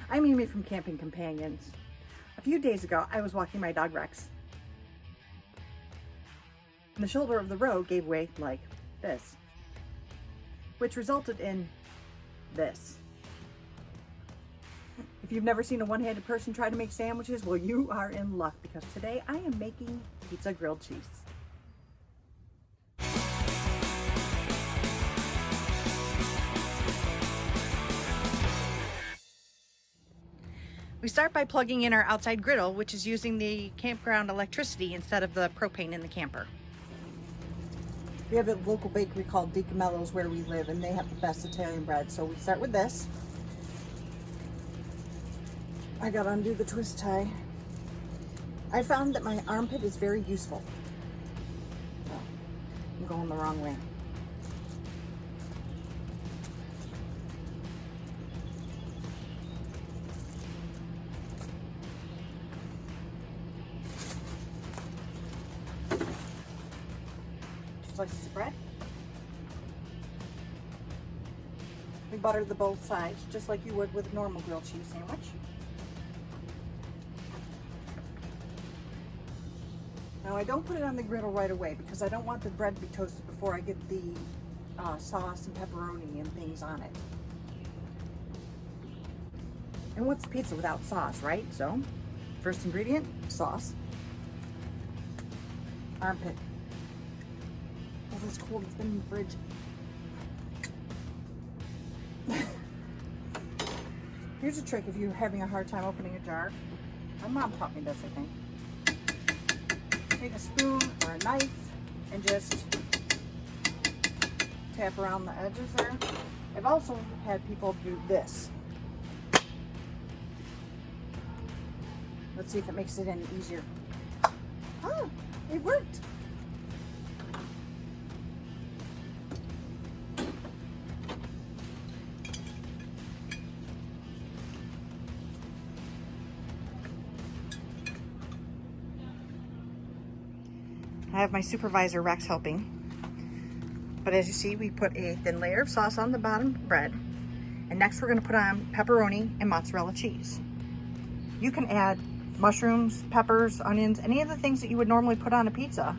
I'm Amy from Camping Companions. A few days ago, I was walking my dog Rex, and the shoulder of the road gave way like this, which resulted in this. If you've never seen a one-handed person try to make sandwiches, well, you are in luck, because today I am making pizza grilled cheese. We start by plugging in our outside griddle, which is using the campground electricity instead of the propane in the camper. We have a local bakery called DiCamello's where we live, and they have the best Italian bread. So we start with this. I gotta undo the twist tie. I found that my armpit is very useful. Oh, I'm going the wrong way. Slices of bread. We butter the both sides just like you would with a normal grilled cheese sandwich. Now I don't put it on the griddle right away because I don't want the bread to be toasted before I get the sauce and pepperoni and things on it. And what's pizza without sauce, right? So, first ingredient, sauce. Armpit. Oh, it's cold. It's been in the fridge. Here's a trick if you're having a hard time opening a jar. My mom taught me this, I think. Take a spoon or a knife and just tap around the edges there. I've also had people do this. Let's see if it makes it any easier. Oh, it worked. I have my supervisor Rex helping, but as you see, we put a thin layer of sauce on the bottom bread, and next we're going to put on pepperoni and mozzarella cheese. You can add mushrooms, peppers, onions, any of the things that you would normally put on a pizza,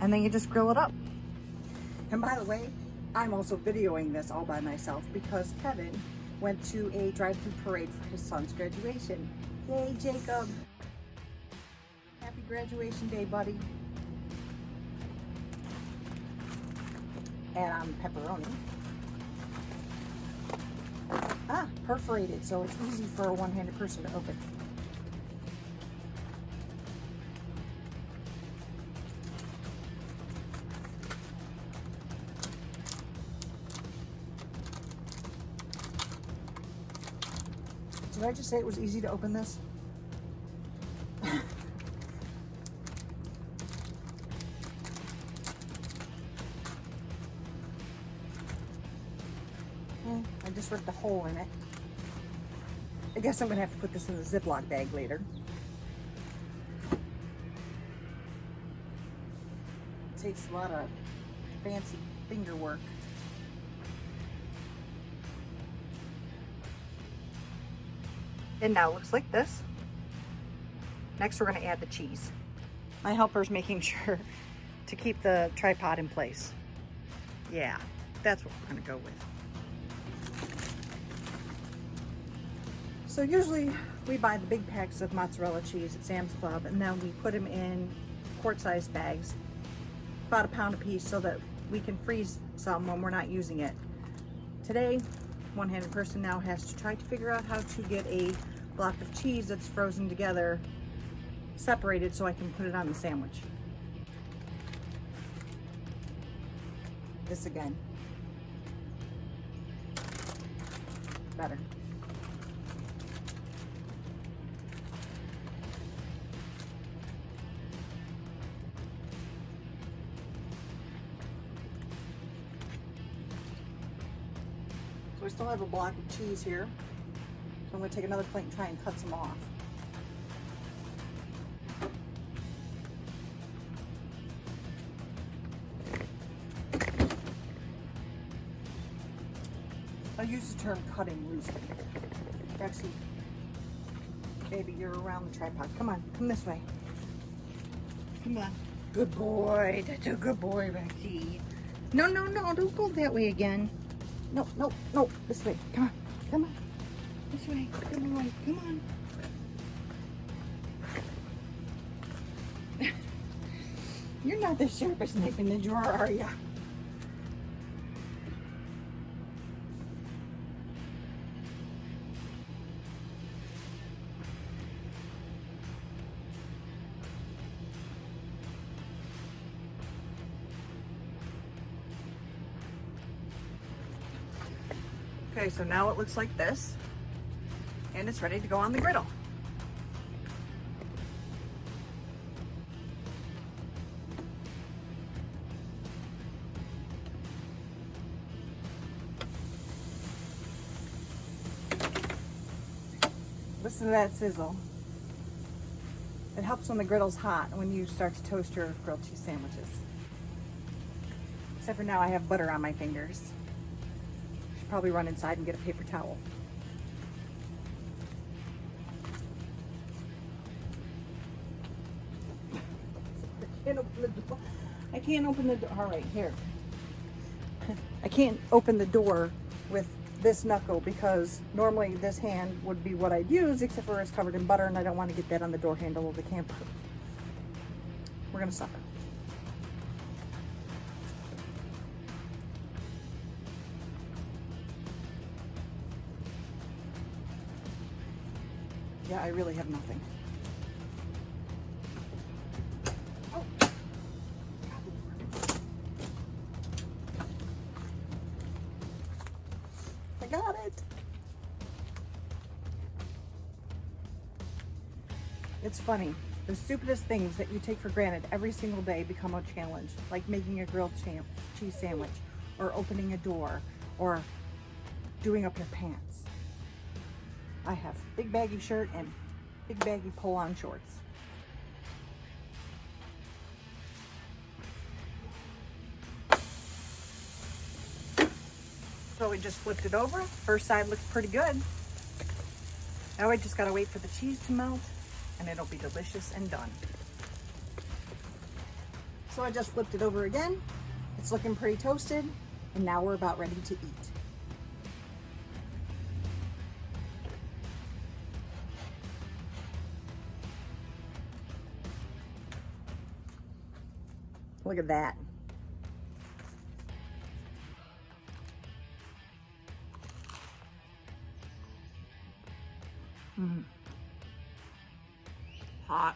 and then you just grill it up. And by the way, I'm also videoing this all by myself because Kevin went to a drive-through parade for his son's graduation. Yay, Jacob! Happy graduation day, buddy. Add on pepperoni. Perforated, so it's easy for a one-handed person to open. Did I just say it was easy to open this? I just ripped a hole in it. I guess I'm gonna have to put this in the Ziploc bag later. It takes a lot of fancy finger work. And now it looks like this. Next we're gonna add the cheese. My helper's making sure to keep the tripod in place. Yeah, that's what we're gonna go with. So usually we buy the big packs of mozzarella cheese at Sam's Club, and then we put them in quart-sized bags, about a pound a piece, so that we can freeze some when we're not using it. Today, one-handed person now has to try to figure out how to get a block of cheese that's frozen together separated so I can put it on the sandwich. This again. Better. We still have a block of cheese here, so I'm going to take another plate and try and cut some off. I use the term cutting loosely. Actually, Baby, you're around the tripod. Come on, come this way. Come on. Good boy. That's a good boy, Rexy. No, no, no. Don't go that way again. No, no, no. This way. Come on. Come on. This way. Good boy. Come on. You're not the sharpest knife in the drawer, are you? Okay, so now it looks like this, and it's ready to go on the griddle. Listen to that sizzle. It helps when the griddle's hot and when you start to toast your grilled cheese sandwiches. Except for now I have butter on my fingers. Should probably run inside and get a paper towel. I can't open the door. I can't open the door. All right, here. I can't open the door with this knuckle because normally this hand would be what I'd use, except for it's covered in butter and I don't want to get that on the door handle of the camper. We're gonna suffer. Yeah, I really have nothing. Oh. I got it. It's funny. The stupidest things that you take for granted every single day become a challenge, like making a grilled cheese sandwich, or opening a door, or doing up your pants. I have big baggy shirt and big baggy pull-on shorts. So we just flipped it over. First side looks pretty good. Now we just gotta wait for the cheese to melt and it'll be delicious and done. So I just flipped it over again. It's looking pretty toasted and now we're about ready to eat. Look at that. Hot.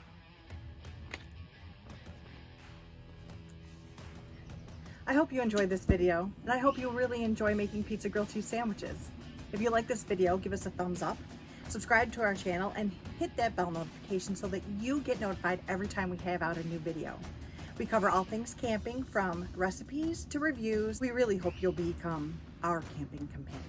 I hope you enjoyed this video, and I hope you really enjoy making pizza grilled cheese sandwiches. If you like this video, give us a thumbs up, subscribe to our channel, and hit that bell notification so that you get notified every time we have out a new video. We cover all things camping, from recipes to reviews. We really hope you'll become our camping companion.